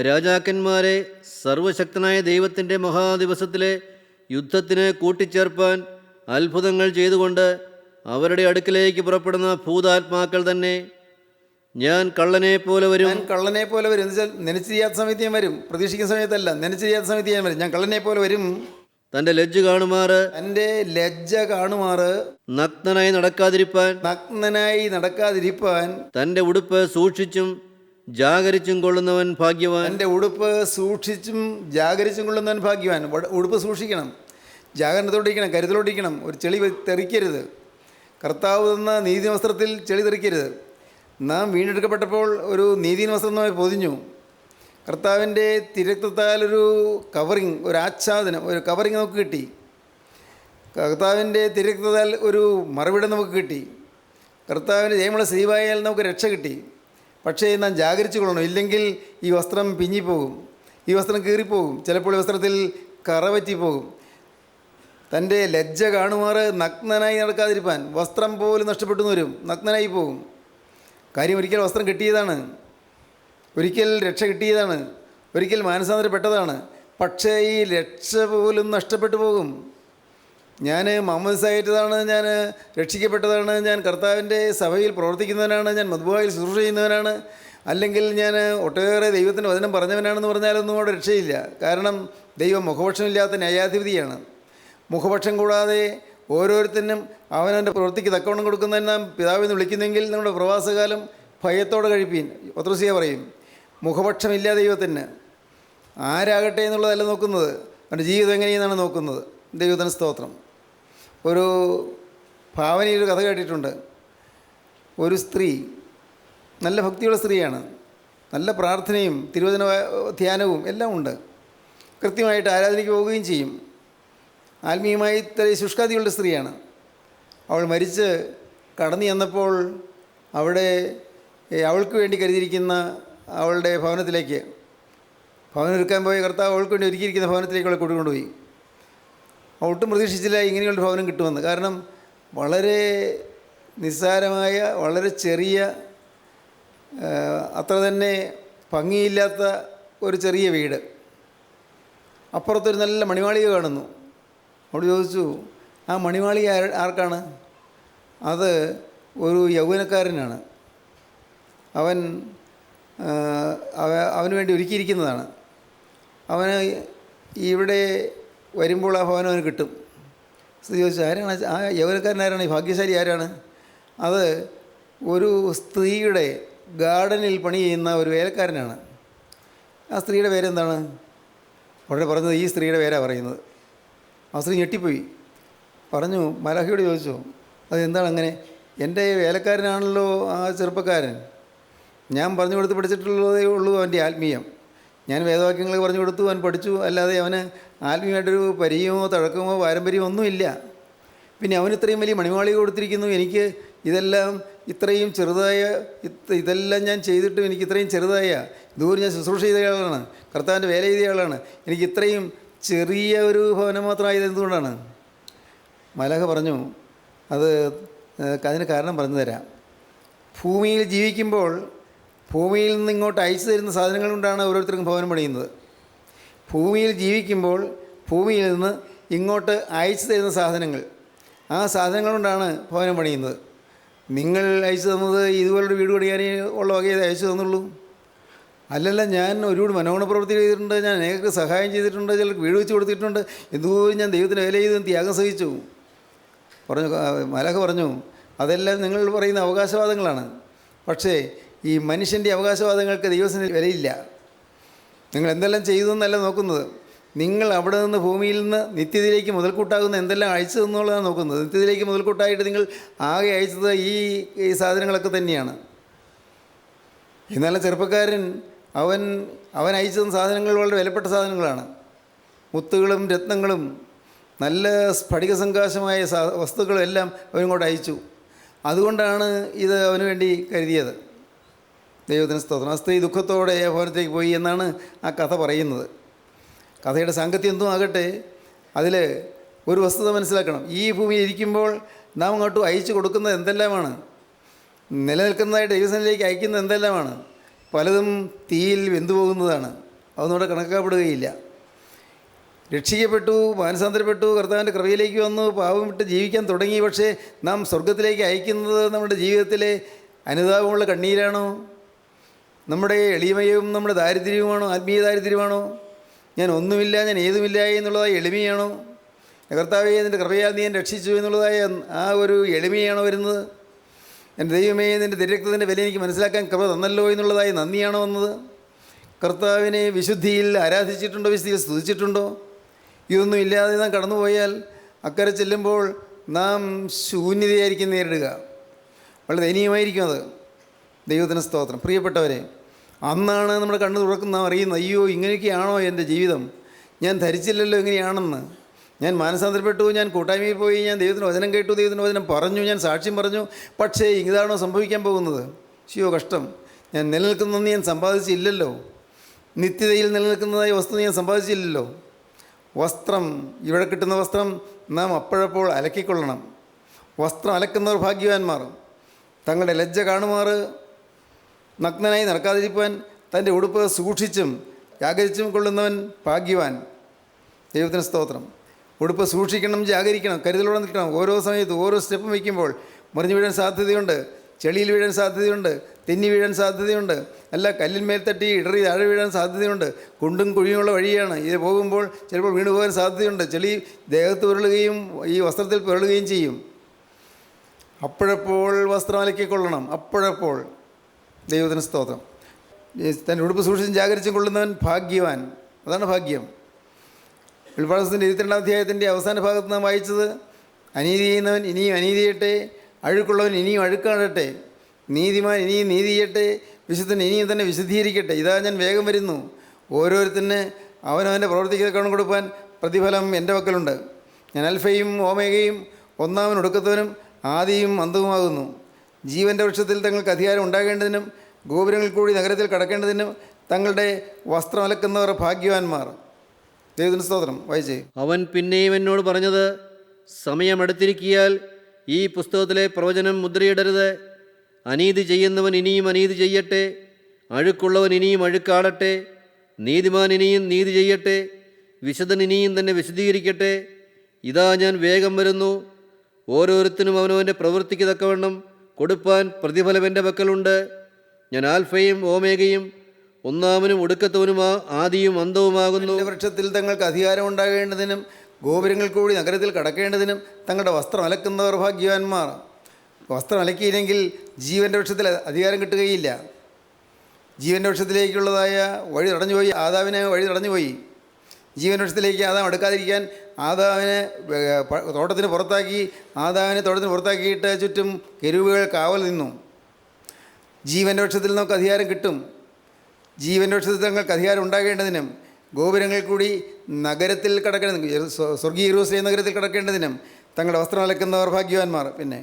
രാജാക്കന്മാരെ സർവശക്തനായ ദൈവത്തിൻ്റെ മഹാദിവസത്തിലെ യുദ്ധത്തിന് കൂട്ടിച്ചേർപ്പാൻ അത്ഭുതങ്ങൾ ചെയ്തുകൊണ്ട് അവരുടെ അടുക്കിലേക്ക് പുറപ്പെടുന്ന ഭൂതാത്മാക്കൾ തന്നെ. ഞാൻ കള്ളനെ പോലെ വരും. ഞാൻ കള്ളനെ പോലെ വരും എന്ന് വെച്ചാൽ നനച്ചു ചെയ്യാത്ത സമയത്ത് ഞാൻ വരും. പ്രതീക്ഷിക്കുന്ന സമയത്തല്ല, നനച്ചു ചെയ്യാത്ത സമയത്ത് ഞാൻ വരും. ഞാൻ കള്ളനെ പോലെ വരും. തൻ്റെ ലജ്ജ കാണുമാറ്, എൻ്റെ ലജ്ജ കാണുമാറ്, നഗ്നനായി നടക്കാതിരിപ്പാൻ, നഗ്നനായി നടക്കാതിരിപ്പാൻ, തൻ്റെ ഉടുപ്പ് സൂക്ഷിച്ചും ജാഗരിച്ചും കൊള്ളുന്നവൻ ഭാഗ്യവാൻ. എൻ്റെ ഉടുപ്പ് സൂക്ഷിച്ചും ജാഗരിച്ചും കൊള്ളുന്നവൻ ഭാഗ്യവാൻ. ഉടുപ്പ് സൂക്ഷിക്കണം, ജാഗരണത്തോടിരിക്കണം, കരുതലോടിരിക്കണം. ഒരു ചെളി തെറിക്കരുത്. കർത്താവ് തന്ന നീതി വസ്ത്രത്തിൽ ചെളി തെറിക്കരുത്. നാം വീണ്ടെടുക്കപ്പെട്ടപ്പോൾ ഒരു നീതി വസ്ത്രം നമ്മെ പൊതിഞ്ഞു. കർത്താവിൻ്റെ തിരക്തത്താൽ ഒരു കവറിങ്, ഒരു ആച്ഛാദനം, ഒരു കവറിങ് നമുക്ക് കിട്ടി. കർത്താവിൻ്റെ തിരക്തത്താൽ ഒരു മറുവിടം നമുക്ക് കിട്ടി. കർത്താവിൻ്റെ ജയമുള്ള സ്ലീബായാൽ നമുക്ക് രക്ഷ കിട്ടി. പക്ഷേ നാം ജാഗരിച്ചു കൊള്ളണം. ഇല്ലെങ്കിൽ ഈ വസ്ത്രം പിഞ്ഞിപ്പോകും, ഈ വസ്ത്രം കീറിപ്പോകും, ചിലപ്പോൾ ഈ വസ്ത്രത്തിൽ കറ പറ്റിപ്പോകും. തൻ്റെ ലജ്ജ കാണുമാറ് നഗ്നനായി നടക്കാതിരിപ്പാൻ. വസ്ത്രം പോലും നഷ്ടപ്പെട്ടു വരും, നഗ്നനായി പോകും. കാര്യം ഒരിക്കൽ വസ്ത്രം കിട്ടിയതാണ്, ഒരിക്കൽ രക്ഷ കിട്ടിയതാണ്, ഒരിക്കൽ മാനസാന്തരപ്പെട്ടതാണ്. പക്ഷേ ഈ രക്ഷ പോലും നഷ്ടപ്പെട്ടു പോകും. ഞാൻ മാമോദിസയായിട്ടതാണ്, ഞാൻ രക്ഷിക്കപ്പെട്ടതാണ്, ഞാൻ കർത്താവിൻ്റെ സഭയിൽ പ്രവർത്തിക്കുന്നവനാണ്, ഞാൻ മദ്ബൂഹായിൽ ശുശ്രൂഷ ചെയ്യുന്നവനാണ്, അല്ലെങ്കിൽ ഞാൻ ഒട്ടേറെ ദൈവത്തിൻ്റെ വചനം പറഞ്ഞവനാണെന്ന് പറഞ്ഞാലൊന്നും അവിടെ രക്ഷയില്ല. കാരണം ദൈവം മുഖപക്ഷമില്ലാത്ത ന്യായാധിപതിയാണ്. മുഖപക്ഷം കൂടാതെ ഓരോരുത്തരും അവനവൻ്റെ പ്രവൃത്തിക്ക് തക്കവണ്ണം കൊടുക്കുന്നതിന് നാം പിതാവെന്ന് വിളിക്കുന്നെങ്കിൽ നമ്മുടെ പ്രവാസകാലം ഭയത്തോടെ കഴിപ്പീൻ. പത്രോസിയ പറയും, മുഖപക്ഷമില്ല ദൈവത്തിന്. ആരാകട്ടെ എന്നുള്ളതല്ല നോക്കുന്നത്, അവൻ്റെ ജീവിതം എങ്ങനെയെന്നാണ് നോക്കുന്നത്. ദൈവത്തിന് സ്തോത്രം. ഒരു ഭാവനയിൽ കഥ കേട്ടിട്ടുണ്ട്. ഒരു സ്ത്രീ, നല്ല ഭക്തിയുള്ള സ്ത്രീയാണ്, നല്ല പ്രാർത്ഥനയും തിരുവചന ധ്യാനവും എല്ലാം ഉണ്ട്, കൃത്യമായിട്ട് ആരാധനയ്ക്ക് പോവുകയും ചെയ്യും. ആത്മീയമായി ഇത്ര ശുഷ്കാതികളുടെ സ്ത്രീയാണ്. അവൾ മരിച്ച് കടന്നു ചെന്നപ്പോൾ അവിടെ അവൾക്ക് വേണ്ടി കരുതിയിരിക്കുന്ന അവളുടെ ഭവനത്തിലേക്ക്, ഭവനം ഒരുക്കാൻ പോയ കർത്താവ് അവൾക്ക് വേണ്ടി ഒരുക്കിയിരിക്കുന്ന ഭവനത്തിലേക്ക് അവളെ കൊണ്ടുപോയി. അവൾ ഒട്ടും പ്രതീക്ഷിച്ചില്ല ഇങ്ങനെയുള്ള ഭവനം കിട്ടുമെന്ന്. കാരണം വളരെ നിസ്സാരമായ, വളരെ ചെറിയ, അത്ര തന്നെ ഭംഗിയില്ലാത്ത ഒരു ചെറിയ വീട്. അപ്പുറത്തൊരു നല്ല മണിമാളിക കാണുന്നു. അവിടെ ചോദിച്ചു, ആ മണിമാളിക ആർക്കാണ്? അത് ഒരു യൗവനക്കാരനാണ്, അവന് വേണ്ടി ഒരുക്കിയിരിക്കുന്നതാണ്. അവന് ഇവിടെ വരുമ്പോൾ ആ ഭവനം അവന് കിട്ടും. സ്ത്രീ ചോദിച്ചു, ആരാണ് ആ യൗവനക്കാരനാരാണ്? ഈ ഭാഗ്യശാലി ആരാണ്? അത് ഒരു സ്ത്രീയുടെ ഗാർഡനിൽ പണി ചെയ്യുന്ന ഒരു വേലക്കാരനാണ്. ആ സ്ത്രീയുടെ പേരെന്താണ്? ഉടനെ പറഞ്ഞത് ഈ സ്ത്രീയുടെ പേരാണ് പറയുന്നത്. ആ സ്ത്രീ ഞെട്ടിപ്പോയി. പറഞ്ഞു, മലാഖയോട് ചോദിച്ചു, അതെന്താണ് അങ്ങനെ? എൻ്റെ വേലക്കാരനാണല്ലോ ആ ചെറുപ്പക്കാരൻ. ഞാൻ പറഞ്ഞു കൊടുത്ത് പഠിച്ചിട്ടുള്ളതേ ഉള്ളൂ അവൻ്റെ ആത്മീയം. ഞാൻ വേദവാക്യങ്ങൾ പറഞ്ഞു കൊടുത്തു, അവൻ പഠിച്ചു, അല്ലാതെ അവന് ആത്മീയമായിട്ടൊരു പരിചയമോ തഴക്കമോ പാരമ്പര്യമോ ഒന്നുമില്ല. പിന്നെ അവന് ഇത്രയും വലിയ മണിമാളിക കൊടുത്തിരിക്കുന്നു, എനിക്ക് ഇതെല്ലാം ഇത്രയും ചെറുതായ, ഇതെല്ലാം ഞാൻ ചെയ്തിട്ടും എനിക്ക് ഇത്രയും ചെറുതായ, ദൂരം ഞാൻ ശുശ്രൂഷ ചെയ്ത ആളാണ്, കർത്താവിൻ്റെ വേല ചെയ്ത ആളാണ്, എനിക്ക് ഇത്രയും ചെറിയ ഒരു ഭവനം മാത്രമായത് എന്തുകൊണ്ടാണ്? മലാഖ പറഞ്ഞു, അതിന് കാരണം പറഞ്ഞു തരാം. ഭൂമിയിൽ ജീവിക്കുമ്പോൾ ഭൂമിയിൽ നിന്ന് ഇങ്ങോട്ട് അയച്ചു തരുന്ന സാധനങ്ങൾ കൊണ്ടാണ് ഓരോരുത്തർക്കും ഭവനം പണിയുന്നത്. ഭൂമിയിൽ ജീവിക്കുമ്പോൾ ഭൂമിയിൽ നിന്ന് ഇങ്ങോട്ട് അയച്ചു തരുന്ന സാധനങ്ങൾ, ആ സാധനങ്ങൾ കൊണ്ടാണ് ഭവനം പണിയുന്നത്. നിങ്ങൾ അയച്ചു തന്നത് ഇതുപോലൊരു വീട് പണിയാനേ ഉള്ള വകയെ അയച്ചു തന്നുള്ളൂ. അല്ലല്ല, ഞാൻ ഒരുപാട് മനോഗുണ പ്രവൃത്തി ചെയ്തിട്ടുണ്ട്, ഞാൻ അനേകർക്ക് സഹായം ചെയ്തിട്ടുണ്ട്, ചിലർക്ക് വീട് വെച്ച് കൊടുത്തിട്ടുണ്ട്, എന്തോരം ഞാൻ ദൈവത്തിന് വില ചെയ്ത് ത്യാഗം സഹിച്ചു. മലാഖ പറഞ്ഞു, അതെല്ലാം നിങ്ങൾ പറയുന്ന അവകാശവാദങ്ങളാണ്. പക്ഷേ ഈ മനുഷ്യൻ്റെ അവകാശവാദങ്ങൾക്ക് ദൈവത്തിന് വിലയില്ല. നിങ്ങൾ എന്തെല്ലാം ചെയ്തു എന്നല്ല നോക്കുന്നത്, നിങ്ങൾ അവിടെ നിന്ന് ഭൂമിയിൽ നിന്ന് നിത്യതയിലേക്ക് മുതൽക്കൂട്ടാകുന്ന എന്തെല്ലാം അയച്ചു എന്നുള്ളതാണ് നോക്കുന്നത്. നിത്യതയിലേക്ക് മുതൽക്കൂട്ടായിട്ട് നിങ്ങൾ ആകെ അയച്ചത് ഈ സാധനങ്ങളൊക്കെ തന്നെയാണ്. എന്നാലും ചെറുപ്പക്കാരൻ അവൻ അയച്ചത് സാധനങ്ങൾ വളരെ വിലപ്പെട്ട സാധനങ്ങളാണ്. മുത്തുകളും രത്നങ്ങളും നല്ല സ്ഫടിക സങ്കാശമായ വസ്തുക്കളും എല്ലാം അവനിങ്ങോട്ട് അയച്ചു. അതുകൊണ്ടാണ് ഇത് അവന് വേണ്ടി കരുതിയത്. ദൈവത്തിന് സ്തോത്രം. ആ സ്ത്രീ ദുഃഖത്തോടെ ആ ഭവനത്തേക്ക് പോയി എന്നാണ് ആ കഥ പറയുന്നത്. കഥയുടെ സാങ്കത്യം എന്തും ആകട്ടെ, അതിൽ ഒരു വസ്തുത മനസ്സിലാക്കണം. ഈ ഭൂമിയിൽ ഇരിക്കുമ്പോൾ നാം അങ്ങോട്ട് അയച്ചു കൊടുക്കുന്നത് എന്തെല്ലാമാണ്? നിലനിൽക്കുന്നതായിട്ട് ദൈവസന്നിധിയിലേക്ക് അയക്കുന്നത് എന്തെല്ലാമാണ്? പലതും തീയിൽ വെന്തുപോകുന്നതാണ്. അതൊന്നും അവിടെ കണക്കാക്കപ്പെടുകയില്ല. രക്ഷിക്കപ്പെട്ടു, മാനസാന്തരപ്പെട്ടു, കർത്താവിൻ്റെ കൃപയിലേക്ക് വന്നു, പാവം വിട്ട് ജീവിക്കാൻ തുടങ്ങി. പക്ഷേ നാം സ്വർഗത്തിലേക്ക് അയക്കുന്നത് നമ്മുടെ ജീവിതത്തിലെ അനുതാപമുള്ള കണ്ണീരാണോ? നമ്മുടെ എളിമയും നമ്മുടെ ദാരിദ്ര്യവുമാണോ? ആത്മീയ ദാരിദ്ര്യമാണോ? ഞാൻ ഒന്നുമില്ല, ഞാൻ ഏതുമില്ല എന്നുള്ളതായ എളിമയാണോ? കർത്താവേ നിൻ്റെ കൃപയാൽ നീ എന്നെ രക്ഷിച്ചു എന്നുള്ളതായ ആ ഒരു എളിമയാണോ വരുന്നത്? എൻ്റെ ദൈവമേ നിൻ്റെ തിരക്തത്തിൻ്റെ വില എനിക്ക് മനസ്സിലാക്കാൻ കൃപ തന്നല്ലോ എന്നുള്ളതായി നന്ദിയാണോ വന്നത്? കർത്താവിനെ വിശുദ്ധിയിൽ ആരാധിച്ചിട്ടുണ്ടോ? വിശുദ്ധിയിൽ സ്തുതിച്ചിട്ടുണ്ടോ? ഇതൊന്നും ഇല്ലാതെ നാം കടന്നുപോയാൽ അക്കരെ ചെല്ലുമ്പോൾ നാം ശൂന്യതയായിരിക്കും നേരിടുക. വളരെ ദയനീയമായിരിക്കും അത്. ദൈവത്തിന് സ്തോത്രം. പ്രിയപ്പെട്ടവരെ, അന്നാണ് നമ്മുടെ കണ്ണ് തുറക്കുന്ന നാം അറിയുന്നത്, അയ്യോ ഇങ്ങനെയൊക്കെയാണോ എൻ്റെ ജീവിതം? ഞാൻ ധരിച്ചില്ലല്ലോ ഇങ്ങനെയാണെന്ന്. ഞാൻ മാനസാന്തരപ്പെട്ടു, ഞാൻ കൂട്ടായ്മയിൽ പോയി, ഞാൻ ദൈവത്തിന് വചനം കേട്ടു, ദൈവത്തിന് വചനം പറഞ്ഞു, ഞാൻ സാക്ഷ്യം പറഞ്ഞു. പക്ഷേ ഇതാണോ സംഭവിക്കാൻ പോകുന്നത്? ശിയോ കഷ്ടം, ഞാൻ നിലനിൽക്കുന്നതെന്ന് ഞാൻ സമ്പാദിച്ചില്ലല്ലോ. നിത്യതയിൽ നിലനിൽക്കുന്നതായ വസ്തു ഞാൻ സമ്പാദിച്ചില്ലല്ലോ. വസ്ത്രം, ഇവിടെ കിട്ടുന്ന വസ്ത്രം നാം അപ്പോഴപ്പോൾ അലക്കിക്കൊള്ളണം. വസ്ത്രം അലക്കുന്നവർ ഭാഗ്യവാന്മാർ. തങ്ങളുടെ ലജ്ജ കാണുമാറ് നഗ്നനായി നടക്കാതിരിക്കാൻ തൻ്റെ ഉടുപ്പ് സൂക്ഷിച്ചും ജാഗരിച്ചും കൊള്ളുന്നവൻ ഭാഗ്യവാൻ. ദൈവത്തിന് സ്തോത്രം. ഉടുപ്പ് സൂക്ഷിക്കണം, ജാഗരിക്കണം, കരുതലോടെ നിൽക്കണം. ഓരോ സമയത്തും ഓരോ സ്റ്റെപ്പും വയ്ക്കുമ്പോൾ മറിഞ്ഞു വീഴാൻ സാധ്യതയുണ്ട്, ചെളിയിൽ വീഴാൻ സാധ്യതയുണ്ട്, തെന്നി വീഴാൻ സാധ്യതയുണ്ട്. അല്ല, കല്ലിന്മേൽ തട്ടി ഇടറി താഴെ വീഴാൻ സാധ്യതയുണ്ട്. കുണ്ടും കുഴിയുമുള്ള വഴിയാണ്. ഇത് പോകുമ്പോൾ ചിലപ്പോൾ വീണു പോകാൻ സാധ്യതയുണ്ട്. ചെളി ദേഹത്ത് പുരളുകയും ഈ വസ്ത്രത്തിൽ പുരളുകയും ചെയ്യും. അപ്പോഴപ്പോൾ വസ്ത്രം അലക്കിക്കൊള്ളണം. അപ്പോഴപ്പോൾ. ദൈവത്തിന് സ്തോത്രം. തൻ്റെ ഉടുപ്പ് സൂക്ഷിച്ചും ജാഗരിച്ചും കൊള്ളുന്നവൻ ഭാഗ്യവാൻ. അതാണ് ഭാഗ്യം. വെളിപ്പാട് 22 അധ്യായത്തിൻ്റെ അവസാന ഭാഗത്ത് നാം വായിച്ചത്, അനീതി ചെയ്യുന്നവൻ ഇനിയും അനീതി ചെയ്യട്ടെ, അഴുക്കുള്ളവൻ ഇനിയും അഴുക്കാടട്ടെ, നീതിമാൻ ഇനിയും നീതി ചെയ്യട്ടെ, വിശുദ്ധൻ ഇനിയും തന്നെ വിശുദ്ധീകരിക്കട്ടെ. ഇതാ ഞാൻ വേഗം വരുന്നു. ഓരോരുത്തന് അവനവൻ്റെ പ്രവർത്തിക്ക് കണം കൊടുപ്പാൻ പ്രതിഫലം എൻ്റെ പക്കലുണ്ട്. ഞാൻ അൽഫയും ഓമേഗയും, ഒന്നാമൻ ഒടുക്കത്തവനും ആദിയും അന്തവുമാകുന്നു. ജീവൻ്റെ വൃക്ഷത്തിൽ തങ്ങൾക്ക് അധികാരം ഉണ്ടാകേണ്ടതിനും ഗോപുരങ്ങളിൽ കൂടി നഗരത്തിൽ കടക്കേണ്ടതിനും തങ്ങളുടെ വസ്ത്രം അലക്കുന്നവർ ഭാഗ്യവാന്മാർ. ദൈവത്തിന് സ്തോത്രം. വായിച്ചേ. അവൻ പിന്നെയും എന്നോട് പറഞ്ഞത്, സമയമെടുത്തിരിക്കിയാൽ ഈ പുസ്തകത്തിലെ പ്രവചനം മുദ്രയിടരുത്. അനീതി ചെയ്യുന്നവൻ ഇനിയും അനീതി ചെയ്യട്ടെ, അഴുക്കുള്ളവൻ ഇനിയും അഴുക്കാടട്ടെ, നീതിമാൻ ഇനിയും നീതി ചെയ്യട്ടെ, വിശുദ്ധൻ ഇനിയും തന്നെ വിശദീകരിക്കട്ടെ. ഇതാ ഞാൻ വേഗം വരുന്നു. ഓരോരുത്തരും അവനവൻ്റെ പ്രവൃത്തിക്ക് തക്കവണ്ണം കൊടുപ്പാൻ പ്രതിഫലം എൻ്റെ പക്കലുണ്ട്. ഞാൻ ആൽഫയും ഓമേഗയും, ഒന്നാമനും ഒടുക്കത്തവനുമാ ആദിയും അന്തവുമാകുന്നു. വൃക്ഷത്തിൽ തങ്ങൾക്ക് അധികാരം ഉണ്ടാകേണ്ടതിനും ഗോപുരങ്ങൾ കൂടി നഗരത്തിൽ കടക്കേണ്ടതിനും തങ്ങളുടെ വസ്ത്രം അലക്കുന്നവർ ഭാഗ്യവാന്മാർ. വസ്ത്രം അലക്കിയില്ലെങ്കിൽ ജീവൻ്റെ വൃക്ഷത്തിൽ അധികാരം കിട്ടുകയില്ല. ജീവൻ്റെ വൃക്ഷത്തിലേക്കുള്ളതായ വഴി തടഞ്ഞുപോയി. ആദാമിനെ വഴി തടഞ്ഞുപോയി. ജീവൻ്റെ വൃക്ഷത്തിലേക്ക് ആദാം അടുക്കാതിരിക്കാൻ ആദാമിനെ തോട്ടത്തിന് പുറത്താക്കി. ആദാമിനെ തോട്ടത്തിന് പുറത്താക്കിയിട്ട് ചുറ്റും കെരൂബുകൾ കാവൽ നിന്നു. ജീവൻ്റെ വൃക്ഷത്തിൽ നമുക്ക് അധികാരം കിട്ടും. ജീവൻ്റെ വൃക്ഷത്തിൽ തങ്ങൾക്ക് അധികാരം ഉണ്ടാകേണ്ടതിനും ഗോപുരങ്ങൾ കൂടി നഗരത്തിൽ കടക്കേണ്ടതിനും സ്വർഗീയ യെരൂശലേം നഗരത്തിൽ കടക്കേണ്ടതിനും തങ്ങളുടെ വസ്ത്രം അലക്കുന്നവർ ഭാഗ്യവാന്മാർ. പിന്നെ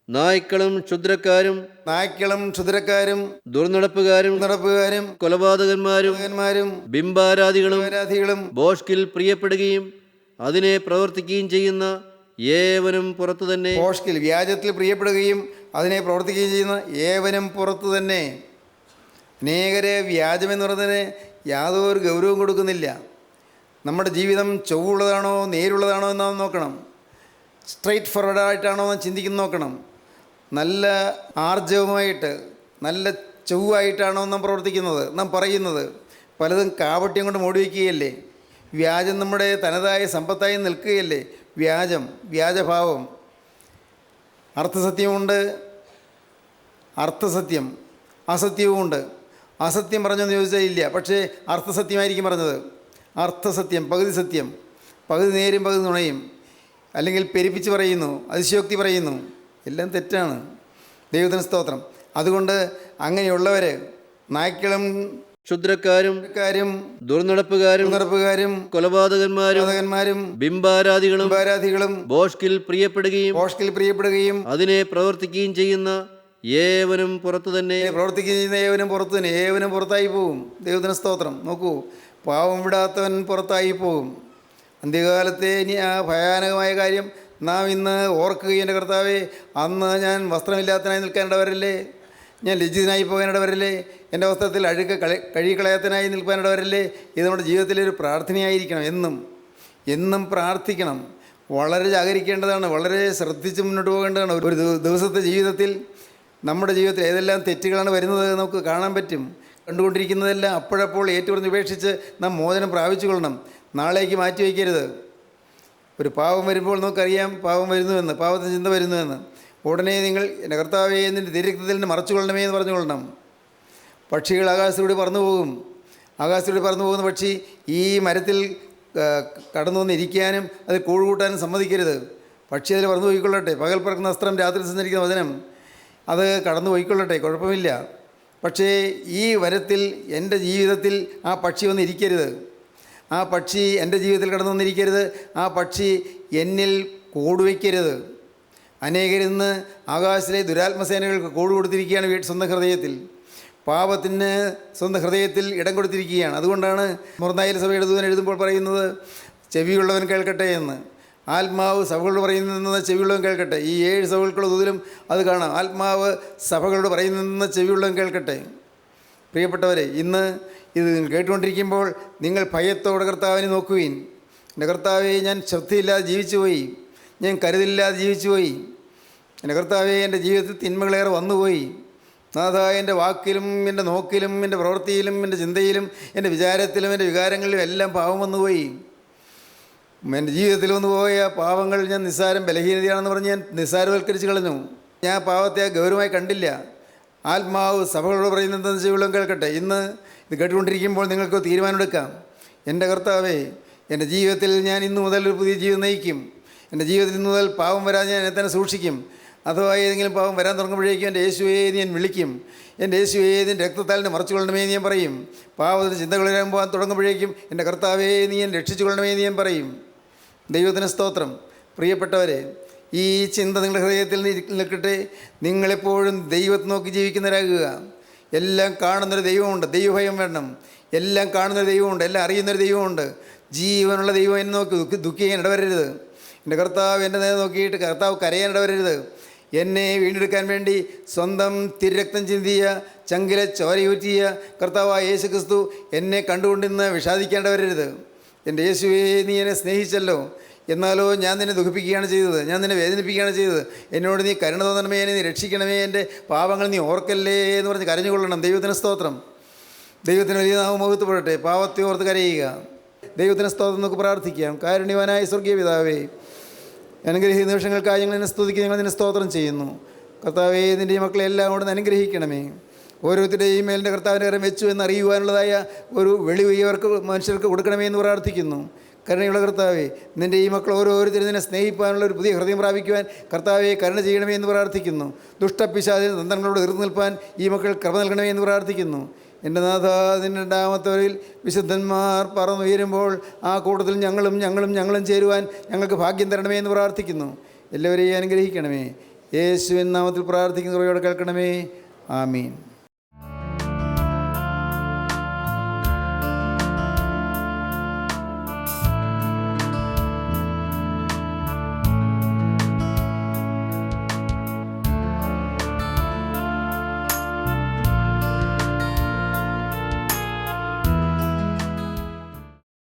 നായ്ക്കളും ക്ഷുദ്രക്കാരും, ദുർനടപ്പുകാരും, കൊലപാതകന്മാരും, ബിംബാരാധികളും ഭോഷ്കിൽ പ്രിയപ്പെടുകയും അതിനെ പ്രവർത്തിക്കുകയും ചെയ്യുന്ന ഏവനും പുറത്തു തന്നെ. ഭോഷ്കിൽ, വ്യാജത്തിൽ പ്രിയപ്പെടുകയും അതിനെ പ്രവർത്തിക്കുകയും ചെയ്യുന്ന ഏവനും പുറത്തു തന്നെ. അനേകരെ വ്യാജമെന്ന് പറയുന്നതിന് യാതൊരു ഗൗരവം കൊടുക്കുന്നില്ല. നമ്മുടെ ജീവിതം ചൊവ്വുള്ളതാണോ നേരുള്ളതാണോ എന്ന് നാം നോക്കണം. സ്ട്രെയിറ്റ് ഫോർവേഡായിട്ടാണോ എന്ന് ചിന്തിക്കുന്ന നോക്കണം. നല്ല ആർജവമായിട്ട് നല്ല ചൊവ്വായിട്ടാണോ നാം പ്രവർത്തിക്കുന്നത്, നാം പറയുന്നത്. പലതും കാപട്യം കൊണ്ട് മൂടി വയ്ക്കുകയല്ലേ. വ്യാജം നമ്മുടെ തനതായ സമ്പത്തായി നിൽക്കുകയല്ലേ. വ്യാജഭാവം. അർത്ഥസത്യമുണ്ട്, അർത്ഥസത്യം, അസത്യവുമുണ്ട്. അസത്യം പറഞ്ഞെന്ന് ചോദിച്ചാൽ ഇല്ല, പക്ഷേ അർത്ഥസത്യമായിരിക്കും പറഞ്ഞത്. അർത്ഥസത്യം, പകുതി സത്യം, പകുതി നേരും പകുതി നുണയും. അല്ലെങ്കിൽ പെരുപ്പിച്ച് പറയുന്നു, അതിശയോക്തി പറയുന്നു. എല്ലാം തെറ്റാണ്. ദൈവത്തിന് സ്തോത്രം. അതുകൊണ്ട് അങ്ങനെയുള്ളവർ നായ്ക്കളും ക്ഷുദ്രക്കാരും ദുർനടപ്പുകാരും കൊലപാതകന്മാരും ബിംബാരാധികളും ഭോഷ്കിൽ പ്രിയപ്പെടുകയും അതിനെ പ്രവർത്തിക്കുകയും ചെയ്യുന്ന ഏവനും പുറത്തു തന്നെ. പ്രവർത്തിക്കുകയും ചെയ്യുന്ന ഏവനും പുറത്തു തന്നെ. ഏവനും പുറത്തായി പോകും. ദൈവത്തിന് സ്തോത്രം. നോക്കൂ, പാവം വിടാത്തവൻ പുറത്തായി പോകും. അന്ത്യകാലത്തെ ഇനി ആ ഭയാനകമായ കാര്യം നാം ഇന്ന് ഓർക്കുകയും, എൻ്റെ കർത്താവേ, അന്ന് ഞാൻ വസ്ത്രമില്ലാത്തനായി നിൽക്കാനിടവരല്ലേ, ഞാൻ ലജ്ജിതനായി പോകാനിടവരല്ലേ, എൻ്റെ വസ്ത്രത്തിൽ കഴുകിക്കളയാത്തനായി നിൽക്കാനിടവരല്ലേ. ഇത് നമ്മുടെ ജീവിതത്തിലെ ഒരു പ്രാർത്ഥനയായിരിക്കണം. എന്നും പ്രാർത്ഥിക്കണം. വളരെ ജാഗരിക്കേണ്ടതാണ്. വളരെ ശ്രദ്ധിച്ച് മുന്നോട്ട് പോകേണ്ടതാണ്. ഒരു ദിവസത്തെ ജീവിതത്തിൽ നമ്മുടെ ജീവിതത്തിൽ ഏതെല്ലാം തെറ്റുകളാണ് വരുന്നത് നമുക്ക് കാണാൻ പറ്റും. കണ്ടുകൊണ്ടിരിക്കുന്നതെല്ലാം അപ്പോഴപ്പോൾ ഏറ്റുപറഞ്ഞ് ഉപേക്ഷിച്ച് നാം മോചനം പ്രാപിച്ചു കൊള്ളണം. നാളേക്ക് മാറ്റി വയ്ക്കരുത്. ഒരു പാവം വരുമ്പോൾ നമുക്കറിയാം പാവം വരുന്നുവെന്ന്, പാവത്തിന് ചിന്ത വരുന്നുവെന്ന്. ഉടനെ നിങ്ങൾ എൻ്റെ കർത്താവേ എന്നിൻ്റെ തിരക്തത്തിൽ നിന്ന് മറച്ചു കൊള്ളണമേ എന്ന് പറഞ്ഞുകൊള്ളണം. പക്ഷികൾ ആകാശത്തിലൂടെ പറന്നു പോകും. ആകാശത്തിലൂടെ പറന്നു പോകുന്ന പക്ഷി ഈ മരത്തിൽ കടന്നു വന്നിരിക്കാനും അത് കൂട്ടാനും സമ്മതിക്കരുത്. പക്ഷി അതിൽ പറന്നു പോയിക്കൊള്ളട്ടെ. പകൽ പറക്കുന്ന അസ്ത്രം രാത്രി സഞ്ചരിക്കുന്ന വചനം, അത് കടന്നു പോയിക്കൊള്ളട്ടെ, കുഴപ്പമില്ല. പക്ഷേ ഈ വരത്തിൽ എൻ്റെ ജീവിതത്തിൽ ആ പക്ഷി വന്നിരിക്കരുത്. ആ പക്ഷി എൻ്റെ ജീവിതത്തിൽ കടന്നു വന്നിരിക്കരുത്. ആ പക്ഷി എന്നിൽ കൂടുവയ്ക്കരുത്. അനേകരിന്ന് ആകാശത്തിലെ ദുരാത്മസേനകൾക്ക് കൂട് കൊടുത്തിരിക്കുകയാണ് സ്വന്തം ഹൃദയത്തിൽ. പാപത്തിന് സ്വന്തം ഹൃദയത്തിൽ ഇടം കൊടുത്തിരിക്കുകയാണ്. അതുകൊണ്ടാണ് മുർനായിൽ സഭയുടെ ദൂതൻ എഴുതുമ്പോൾ പറയുന്നത്, ചെവിയുള്ളവൻ കേൾക്കട്ടെ എന്ന്. ആത്മാവ് സഭകളോട് പറയുന്നതെന്ന് ചെവിയുള്ളവൻ കേൾക്കട്ടെ. ഈ 7 സഭകൾക്കുള്ള ദൂതിലും അത് കാണാം. ആത്മാവ് സഭകളോട് പറയുന്നതെന്ന് ചെവിയുള്ളവൻ കേൾക്കട്ടെ. പ്രിയപ്പെട്ടവരെ, ഇന്ന് ഇത് കേട്ടുകൊണ്ടിരിക്കുമ്പോൾ നിങ്ങൾ ഭയത്തോടെ കർത്താവിനെ നോക്കുവീൻ. എൻ്റെ കർത്താവെ, ഞാൻ ശ്രദ്ധയില്ലാതെ ജീവിച്ചുപോയി, ഞാൻ കരുതലില്ലാതെ ജീവിച്ചുപോയി. എൻ്റെ കർത്താവെ, എൻ്റെ ജീവിതത്തിൽ തിന്മകളേറെ വന്നുപോയി. നാഥ, എൻ്റെ വാക്കിലും എൻ്റെ നോക്കിലും എൻ്റെ പ്രവൃത്തിയിലും എൻ്റെ ചിന്തയിലും എൻ്റെ വിചാരത്തിലും എൻ്റെ വികാരങ്ങളിലും എല്ലാം പാവം വന്നുപോയി. എൻ്റെ ജീവിതത്തിൽ വന്നുപോയ പാവങ്ങൾ ഞാൻ നിസ്സാരം ബലഹീനതയാണെന്ന് പറഞ്ഞ് ഞാൻ നിസ്സാരവൽക്കരിച്ച് കളഞ്ഞു. ഞാൻ പാവത്തെ ഗൗരവമായി കണ്ടില്ല. ആത്മാവ് സഭകളോട് പറയുന്നത് എന്താണെന്ന് ചെയ്യുള്ളൂ കേൾക്കട്ടെ. ഇന്ന് ഇത് കേട്ടുകൊണ്ടിരിക്കുമ്പോൾ നിങ്ങൾക്ക് തീരുമാനമെടുക്കാം. എൻ്റെ കർത്താവേ, എൻ്റെ ജീവിതത്തിൽ ഞാൻ ഇന്നു മുതൽ ഒരു പുതിയ ജീവിതം നയിക്കും. എൻ്റെ ജീവിതത്തിൽ ഇന്നു മുതൽ പാവം വരാതെ ഞാൻ എന്നെ തന്നെ സൂക്ഷിക്കും. അഥവാ ഏതെങ്കിലും പാവം വരാൻ തുടങ്ങുമ്പോഴേക്കും എൻ്റെ യേശുവേ ഞാൻ വിളിക്കും. എൻ്റെ യേശുവേ നിൻ്റെ രക്തത്താൽ എന്നെ മറച്ചു കൊള്ളണമേ എന്ന് ഞാൻ പറയും. പാവത്തിന് ചിന്തകൾ വരാൻ പോകാൻ തുടങ്ങുമ്പോഴേക്കും എൻ്റെ കർത്താവേ നീ എന്നെ രക്ഷിച്ചു കൊള്ളണമേ എന്ന് ഞാൻ പറയും. ദൈവത്തിന് സ്തോത്രം. പ്രിയപ്പെട്ടവരെ, ഈ ചിന്ത നിങ്ങളുടെ ഹൃദയത്തിൽ നിൽക്കട്ടെ. നിങ്ങളെപ്പോഴും ദൈവത്തെ നോക്കി ജീവിക്കുന്നവരാകുക. എല്ലാം കാണുന്നൊരു ദൈവമുണ്ട്, ദൈവഭയം വേണം. എല്ലാം കാണുന്നൊരു ദൈവമുണ്ട്, എല്ലാം അറിയുന്നൊരു ദൈവമുണ്ട്. ജീവനുള്ള ദൈവം എന്നെ നോക്കി ദുഃഖിക്കാൻ ഇടവരരുത്. എൻ്റെ കർത്താവ് എൻ്റെ നേരെ നോക്കിയിട്ട് കർത്താവ് കരയാൻ ഇടവരരുത്. എന്നെ വീണ്ടെടുക്കാൻ വേണ്ടി സ്വന്തം തിരുരക്തം ചിന്തിയ, ചങ്കിലെ ചോരയൂറ്റിയ കർത്താവായ യേശു ക്രിസ്തു എന്നെ കണ്ടുകൊണ്ടിന്ന് വിഷാദിക്കേണ്ട വരരുത്. എൻ്റെ യേശുവേ നീ എന്നെ സ്നേഹിച്ചല്ലോ, എന്നാലോ ഞാൻ നിന്നെ ദുഃഖിപ്പിക്കുകയാണ് ചെയ്തത്, ഞാൻ നിന്നെ വേദനിപ്പിക്കുകയാണ് ചെയ്തത്. എന്നോട് നീ കരുണ തോന്നണമേ, എന്നെ നീ രക്ഷിക്കണമേ, എൻ്റെ പാപങ്ങൾ നീ ഓർക്കല്ലേ എന്ന് പറഞ്ഞ് കരഞ്ഞുകൊള്ളണം. ദൈവത്തിന് സ്തോത്രം. ദൈവത്തിന് വലിയ നാമം മഹത്വപ്പെടട്ടെ. പാവത്തെ ഓർത്ത് കരയുക. ദൈവത്തിന് സ്തോത്രം നമുക്ക് പ്രാർത്ഥിക്കാം. കാരുണ്യവാനായ സ്വർഗീയ പിതാവേ, അനുഗ്രഹിക്കുന്ന നിമിഷങ്ങൾക്കായി ഞങ്ങൾ നിന്നെ സ്തുതിക്കുക, ഞങ്ങൾ നിന്നെ സ്തോത്രം ചെയ്യുന്നു. കർത്താവേ, നിൻ്റെ ഈ മക്കളെ എല്ലാം കൊണ്ട് അനുഗ്രഹിക്കണമേ. ഓരോരുത്തരുടെയും മേലിൻ്റെ കർത്താവിൻ്റെ കരം വെച്ചു എന്നറിയുവാനുള്ളതായ ഒരു വെളിവർക്ക് മനുഷ്യർക്ക് കൊടുക്കണമേ എന്ന് പ്രാർത്ഥിക്കുന്നു. കരുണയുള്ള കർത്താവേ, നിൻ്റെ ഈ മക്കൾ ഓരോരുത്തരും നിന്നെ സ്നേഹിപ്പാനുള്ള ഒരു പുതിയ ഹൃദയം പ്രാപിക്കുവാൻ കർത്താവെ കരുണ ചെയ്യണമേ എന്ന് പ്രാർത്ഥിക്കുന്നു. ദുഷ്ടപിശാചിന് തന്ത്രങ്ങളോട് എതിർത്ത് നിൽപ്പാൻ ഈ മക്കൾ കൃപ നൽകണമേ എന്ന് പ്രാർത്ഥിക്കുന്നു. എൻ്റെ നാഥ, നിൻ്റെ രണ്ടാമത്തവരിൽ വിശുദ്ധന്മാർ പറന്നുയരുമ്പോൾ ആ കൂട്ടത്തിൽ ഞങ്ങളും ചേരുവാൻ ഞങ്ങൾക്ക് ഭാഗ്യം തരണമേ എന്ന് പ്രാർത്ഥിക്കുന്നു. എല്ലാവരെയും അനുഗ്രഹിക്കണമേ. യേശുവിൻ നാമത്തിൽ പ്രാർത്ഥിക്കുന്നവരോട് കേൾക്കണമേ. ആമീൻ.